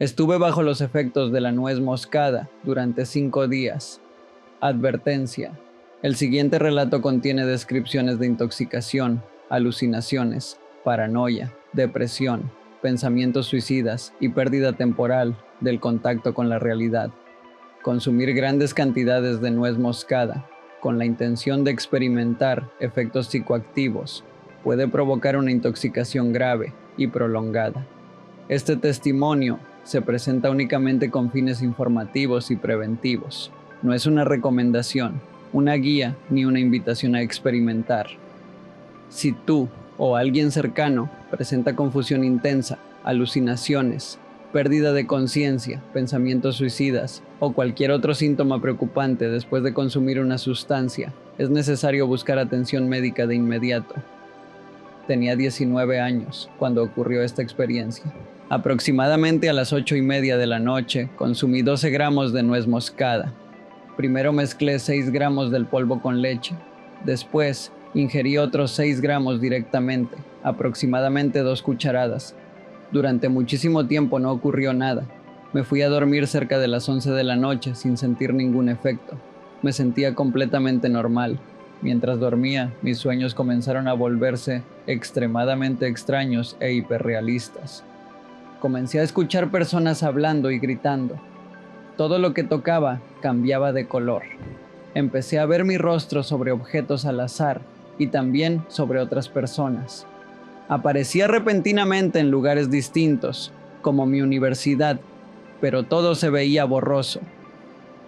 Estuve bajo los efectos de la nuez moscada durante 5 días. Advertencia. El siguiente relato contiene descripciones de intoxicación, alucinaciones, paranoia, depresión, pensamientos suicidas y pérdida temporal del contacto con la realidad. Consumir grandes cantidades de nuez moscada con la intención de experimentar efectos psicoactivos puede provocar una intoxicación grave y prolongada. Este testimonio se presenta únicamente con fines informativos y preventivos. No es una recomendación, una guía ni una invitación a experimentar. Si tú o alguien cercano presenta confusión intensa, alucinaciones, pérdida de conciencia, pensamientos suicidas o cualquier otro síntoma preocupante después de consumir una sustancia, es necesario buscar atención médica de inmediato. Tenía 19 años cuando ocurrió esta experiencia. Aproximadamente a las 8:30 de la noche, consumí 12 gramos de nuez moscada. Primero mezclé 6 gramos del polvo con leche. Después, ingerí otros 6 gramos directamente, aproximadamente 2 cucharadas. Durante muchísimo tiempo no ocurrió nada. Me fui a dormir cerca de las 11 de la noche sin sentir ningún efecto. Me sentía completamente normal. Mientras dormía, mis sueños comenzaron a volverse extremadamente extraños e hiperrealistas. Comencé a escuchar personas hablando y gritando. Todo lo que tocaba cambiaba de color. Empecé a ver mi rostro sobre objetos al azar y también sobre otras personas. Aparecía repentinamente en lugares distintos, como mi universidad, pero todo se veía borroso.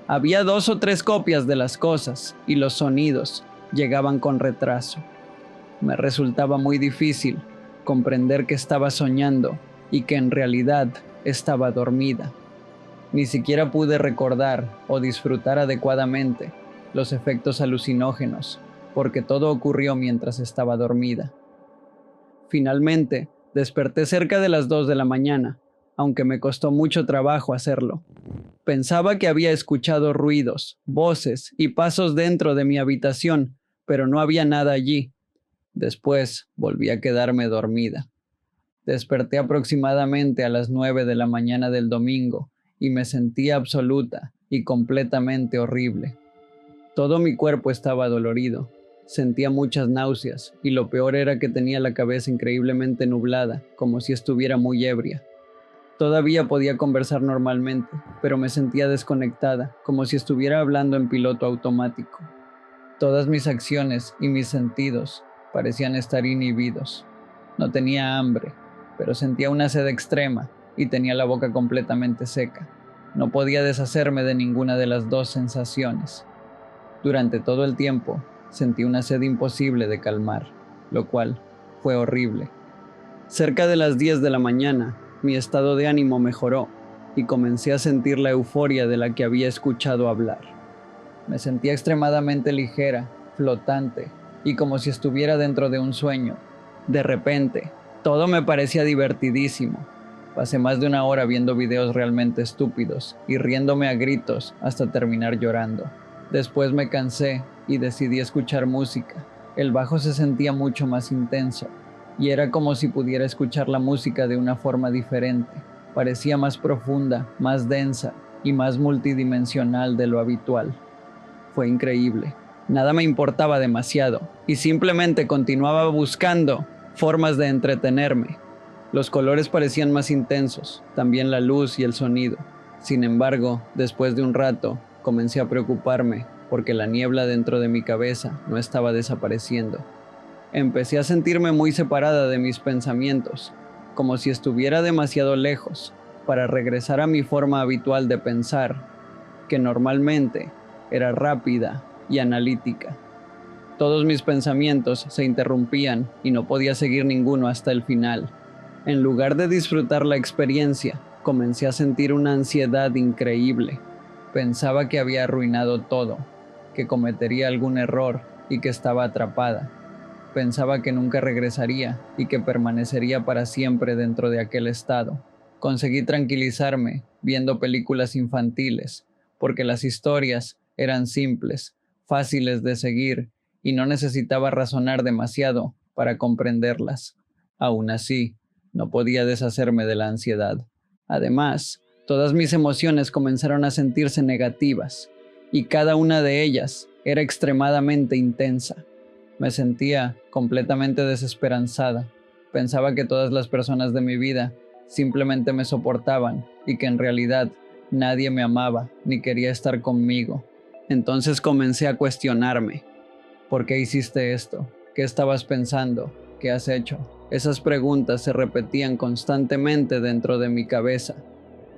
Había 2 o 3 copias de las cosas y los sonidos llegaban con retraso. Me resultaba muy difícil comprender que estaba soñando y que en realidad estaba dormida. Ni siquiera pude recordar o disfrutar adecuadamente los efectos alucinógenos, porque todo ocurrió mientras estaba dormida. Finalmente, desperté cerca de las 2 de la mañana, aunque me costó mucho trabajo hacerlo. Pensaba que había escuchado ruidos, voces y pasos dentro de mi habitación, pero no había nada allí. Después volví a quedarme dormida. Desperté aproximadamente a las 9 de la mañana del domingo y me sentía absoluta y completamente horrible. Todo mi cuerpo estaba dolorido. Sentía muchas náuseas y lo peor era que tenía la cabeza increíblemente nublada, como si estuviera muy ebria. Todavía podía conversar normalmente, pero me sentía desconectada, como si estuviera hablando en piloto automático. Todas mis acciones y mis sentidos parecían estar inhibidos. No tenía hambre, pero sentía una sed extrema y tenía la boca completamente seca. No podía deshacerme de ninguna de las dos sensaciones. Durante todo el tiempo, sentí una sed imposible de calmar, lo cual fue horrible. Cerca de las 10 de la mañana, mi estado de ánimo mejoró y comencé a sentir la euforia de la que había escuchado hablar. Me sentía extremadamente ligera, flotante y como si estuviera dentro de un sueño. De repente, todo me parecía divertidísimo. Pasé más de 1 hora viendo videos realmente estúpidos y riéndome a gritos hasta terminar llorando. Después me cansé y decidí escuchar música. El bajo se sentía mucho más intenso y era como si pudiera escuchar la música de una forma diferente. Parecía más profunda, más densa y más multidimensional de lo habitual. Fue increíble. Nada me importaba demasiado y simplemente continuaba buscando formas de entretenerme. Los colores parecían más intensos, también la luz y el sonido. Sin embargo, después de un rato, comencé a preocuparme porque la niebla dentro de mi cabeza no estaba desapareciendo. Empecé a sentirme muy separada de mis pensamientos, como si estuviera demasiado lejos para regresar a mi forma habitual de pensar, que normalmente era rápida y analítica. Todos mis pensamientos se interrumpían y no podía seguir ninguno hasta el final. En lugar de disfrutar la experiencia, comencé a sentir una ansiedad increíble. Pensaba que había arruinado todo, que cometería algún error y que estaba atrapada. Pensaba que nunca regresaría y que permanecería para siempre dentro de aquel estado. Conseguí tranquilizarme viendo películas infantiles, porque las historias eran simples, fáciles de seguir y no necesitaba razonar demasiado para comprenderlas. Aún así, no podía deshacerme de la ansiedad. Además, todas mis emociones comenzaron a sentirse negativas, y cada una de ellas era extremadamente intensa. Me sentía completamente desesperanzada. Pensaba que todas las personas de mi vida simplemente me soportaban y que en realidad nadie me amaba ni quería estar conmigo. Entonces comencé a cuestionarme. ¿Por qué hiciste esto? ¿Qué estabas pensando? ¿Qué has hecho? Esas preguntas se repetían constantemente dentro de mi cabeza.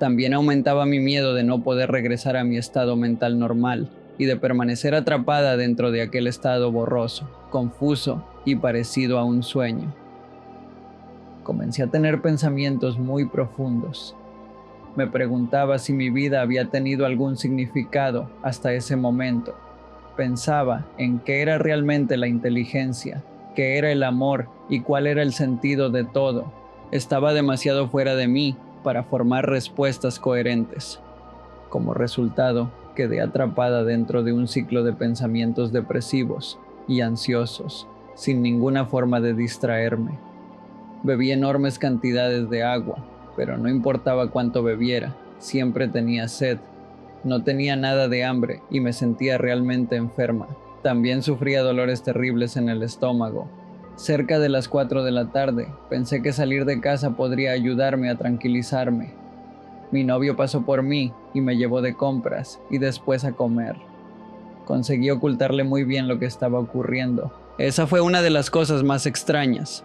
También aumentaba mi miedo de no poder regresar a mi estado mental normal y de permanecer atrapada dentro de aquel estado borroso, confuso y parecido a un sueño. Comencé a tener pensamientos muy profundos. Me preguntaba si mi vida había tenido algún significado hasta ese momento. Pensaba en qué era realmente la inteligencia, qué era el amor y cuál era el sentido de todo. Estaba demasiado fuera de mí para formar respuestas coherentes. Como resultado, quedé atrapada dentro de un ciclo de pensamientos depresivos y ansiosos, sin ninguna forma de distraerme. Bebí enormes cantidades de agua, pero no importaba cuánto bebiera, siempre tenía sed. No tenía nada de hambre y me sentía realmente enferma. También sufría dolores terribles en el estómago. Cerca de las 4 de la tarde, pensé que salir de casa podría ayudarme a tranquilizarme. Mi novio pasó por mí y me llevó de compras y después a comer. Conseguí ocultarle muy bien lo que estaba ocurriendo. Esa fue una de las cosas más extrañas.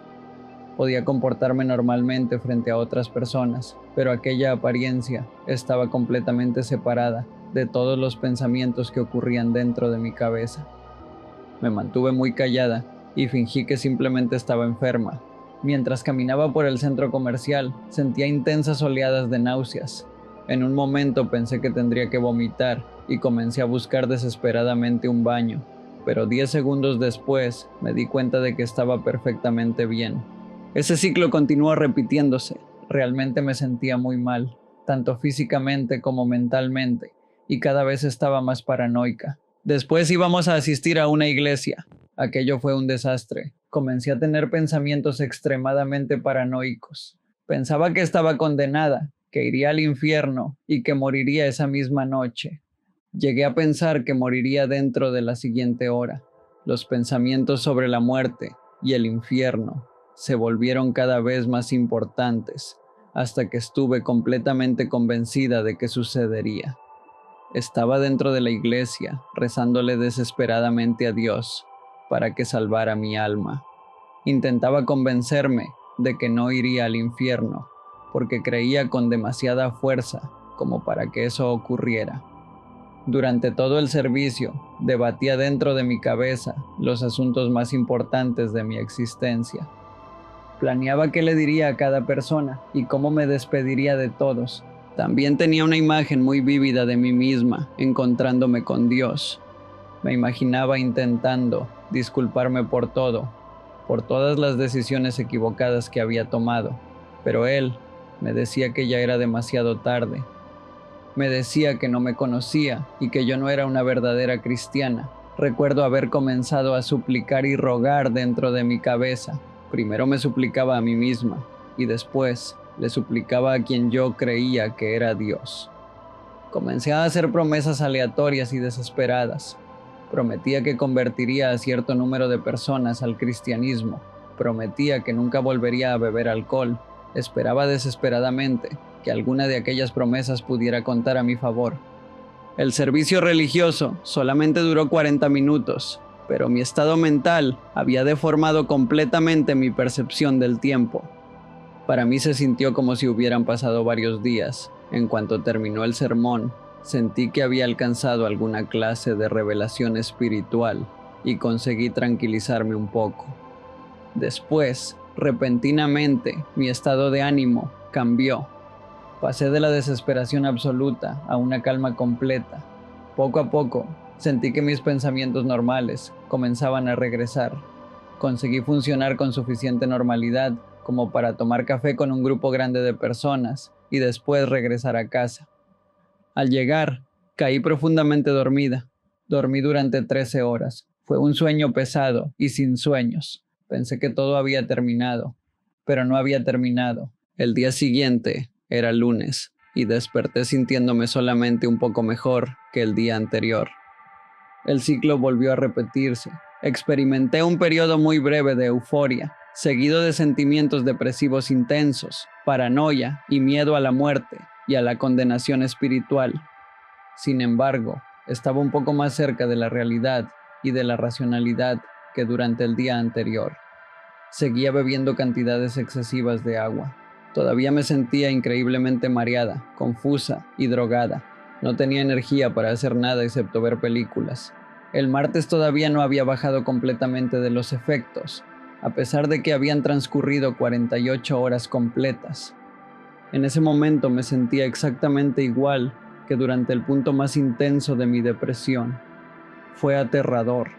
Podía comportarme normalmente frente a otras personas, pero aquella apariencia estaba completamente separada de todos los pensamientos que ocurrían dentro de mi cabeza. Me mantuve muy callada y fingí que simplemente estaba enferma. Mientras caminaba por el centro comercial, sentía intensas oleadas de náuseas. En un momento pensé que tendría que vomitar y comencé a buscar desesperadamente un baño, pero 10 segundos después me di cuenta de que estaba perfectamente bien. Ese ciclo continuó repitiéndose. Realmente me sentía muy mal, tanto físicamente como mentalmente, y cada vez estaba más paranoica. Después íbamos a asistir a una iglesia. Aquello fue un desastre. Comencé a tener pensamientos extremadamente paranoicos. Pensaba que estaba condenada, que iría al infierno y que moriría esa misma noche. Llegué a pensar que moriría dentro de la siguiente hora. Los pensamientos sobre la muerte y el infierno se volvieron cada vez más importantes, hasta que estuve completamente convencida de que sucedería. Estaba dentro de la iglesia, rezándole desesperadamente a Dios para que salvara mi alma. Intentaba convencerme de que no iría al infierno, porque creía con demasiada fuerza como para que eso ocurriera. Durante todo el servicio, debatía dentro de mi cabeza los asuntos más importantes de mi existencia. Planeaba qué le diría a cada persona y cómo me despediría de todos. También tenía una imagen muy vívida de mí misma, encontrándome con Dios. Me imaginaba intentando disculparme por todo, por todas las decisiones equivocadas que había tomado, pero Él me decía que ya era demasiado tarde. Me decía que no me conocía y que yo no era una verdadera cristiana. Recuerdo haber comenzado a suplicar y rogar dentro de mi cabeza. Primero me suplicaba a mí misma y después le suplicaba a quien yo creía que era Dios. Comencé a hacer promesas aleatorias y desesperadas. Prometía que convertiría a cierto número de personas al cristianismo. Prometía que nunca volvería a beber alcohol. Esperaba desesperadamente que alguna de aquellas promesas pudiera contar a mi favor. El servicio religioso solamente duró 40 minutos, pero mi estado mental había deformado completamente mi percepción del tiempo. Para mí se sintió como si hubieran pasado varios días. En cuanto terminó el sermón, sentí que había alcanzado alguna clase de revelación espiritual y conseguí tranquilizarme un poco. Después, repentinamente, mi estado de ánimo cambió. Pasé de la desesperación absoluta a una calma completa. Poco a poco, sentí que mis pensamientos normales comenzaban a regresar. Conseguí funcionar con suficiente normalidad como para tomar café con un grupo grande de personas y después regresar a casa. Al llegar, caí profundamente dormida. Dormí durante 13 horas. Fue un sueño pesado y sin sueños. Pensé que todo había terminado, pero no había terminado. El día siguiente Era lunes, y desperté sintiéndome solamente un poco mejor que el día anterior. El ciclo volvió a repetirse. Experimenté un periodo muy breve de euforia, seguido de sentimientos depresivos intensos, paranoia y miedo a la muerte y a la condenación espiritual. Sin embargo, estaba un poco más cerca de la realidad y de la racionalidad que durante el día anterior. Seguía bebiendo cantidades excesivas de agua. Todavía me sentía increíblemente mareada, confusa y drogada. No tenía energía para hacer nada excepto ver películas. El martes todavía no había bajado completamente de los efectos, a pesar de que habían transcurrido 48 horas completas. En ese momento me sentía exactamente igual que durante el punto más intenso de mi depresión. Fue aterrador.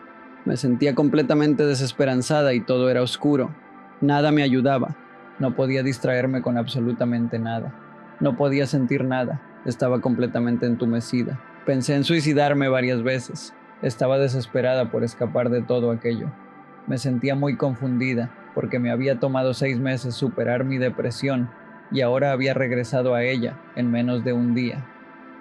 Me sentía completamente desesperanzada y todo era oscuro. Nada me ayudaba. No podía distraerme con absolutamente nada. No podía sentir nada. Estaba completamente entumecida. Pensé en suicidarme varias veces. Estaba desesperada por escapar de todo aquello. Me sentía muy confundida porque me había tomado 6 meses superar mi depresión y ahora había regresado a ella en menos de un día.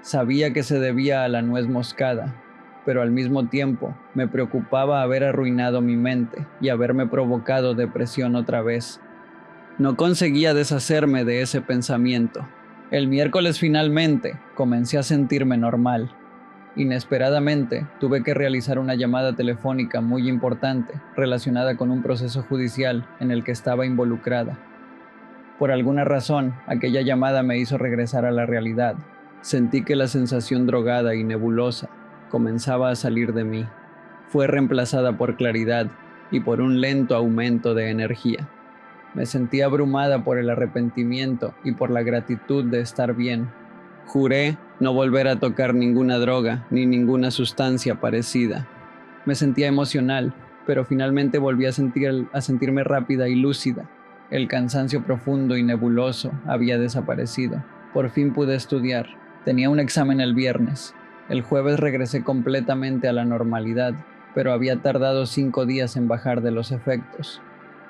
Sabía que se debía a la nuez moscada, pero al mismo tiempo me preocupaba haber arruinado mi mente y haberme provocado depresión otra vez. No conseguía deshacerme de ese pensamiento. El miércoles finalmente comencé a sentirme normal. Inesperadamente tuve que realizar una llamada telefónica muy importante relacionada con un proceso judicial en el que estaba involucrada. Por alguna razón, aquella llamada me hizo regresar a la realidad. Sentí que la sensación drogada y nebulosa comenzaba a salir de mí. Fue reemplazada por claridad y por un lento aumento de energía. Me sentí abrumada por el arrepentimiento y por la gratitud de estar bien. Juré no volver a tocar ninguna droga ni ninguna sustancia parecida. Me sentía emocional, pero finalmente volví a sentirme rápida y lúcida. El cansancio profundo y nebuloso había desaparecido. Por fin pude estudiar. Tenía un examen el viernes. El jueves regresé completamente a la normalidad, pero había tardado 5 días en bajar de los efectos.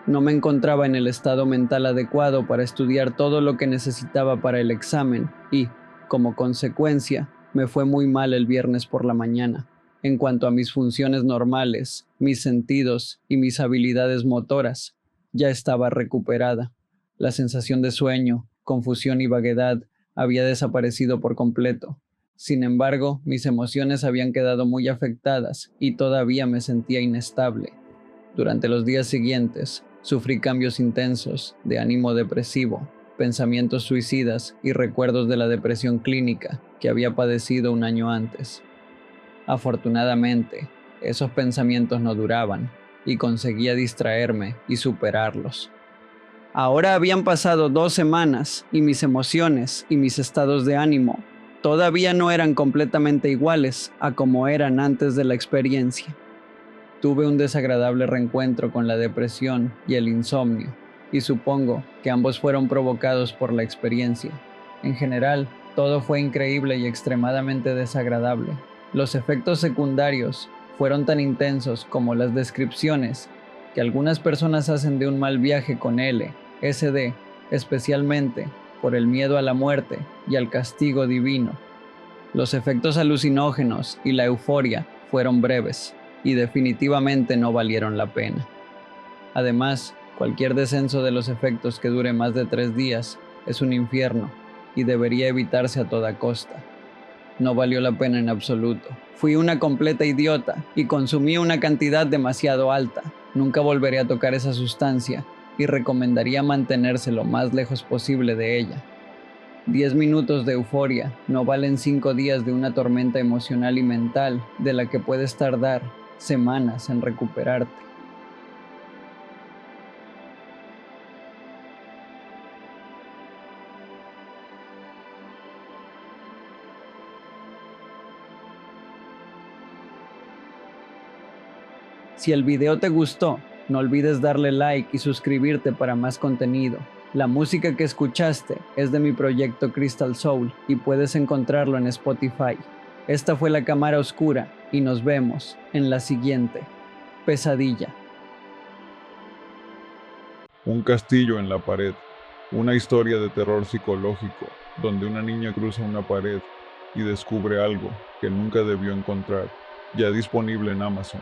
No me encontraba en el estado mental adecuado para estudiar todo lo que necesitaba para el examen y, como consecuencia, me fue muy mal el viernes por la mañana. En cuanto a mis funciones normales, mis sentidos y mis habilidades motoras, ya estaba recuperada. La sensación de sueño, confusión y vaguedad había desaparecido por completo. Sin embargo, mis emociones habían quedado muy afectadas y todavía me sentía inestable. Durante los días siguientes, sufrí cambios intensos de ánimo depresivo, pensamientos suicidas y recuerdos de la depresión clínica que había padecido un año antes. Afortunadamente, esos pensamientos no duraban y conseguía distraerme y superarlos. Ahora habían pasado 2 semanas y mis emociones y mis estados de ánimo todavía no eran completamente iguales a como eran antes de la experiencia. Tuve un desagradable reencuentro con la depresión y el insomnio, y supongo que ambos fueron provocados por la experiencia. En general, todo fue increíble y extremadamente desagradable. Los efectos secundarios fueron tan intensos como las descripciones que algunas personas hacen de un mal viaje con LSD, especialmente por el miedo a la muerte y al castigo divino. Los efectos alucinógenos y la euforia fueron breves y definitivamente no valieron la pena. Además, cualquier descenso de los efectos que dure más de 3 días es un infierno y debería evitarse a toda costa. No valió la pena en absoluto. Fui una completa idiota y consumí una cantidad demasiado alta. Nunca volveré a tocar esa sustancia y recomendaría mantenerse lo más lejos posible de ella. 10 minutos de euforia no valen 5 días de una tormenta emocional y mental de la que puedes tardar semanas en recuperarte. Si el video te gustó, no olvides darle like y suscribirte para más contenido. La música que escuchaste es de mi proyecto Crystal Soul y puedes encontrarlo en Spotify. Esta fue La Cámara Oscura y nos vemos en la siguiente pesadilla. Un castillo en la pared. Una historia de terror psicológico, donde una niña cruza una pared y descubre algo que nunca debió encontrar, ya disponible en Amazon.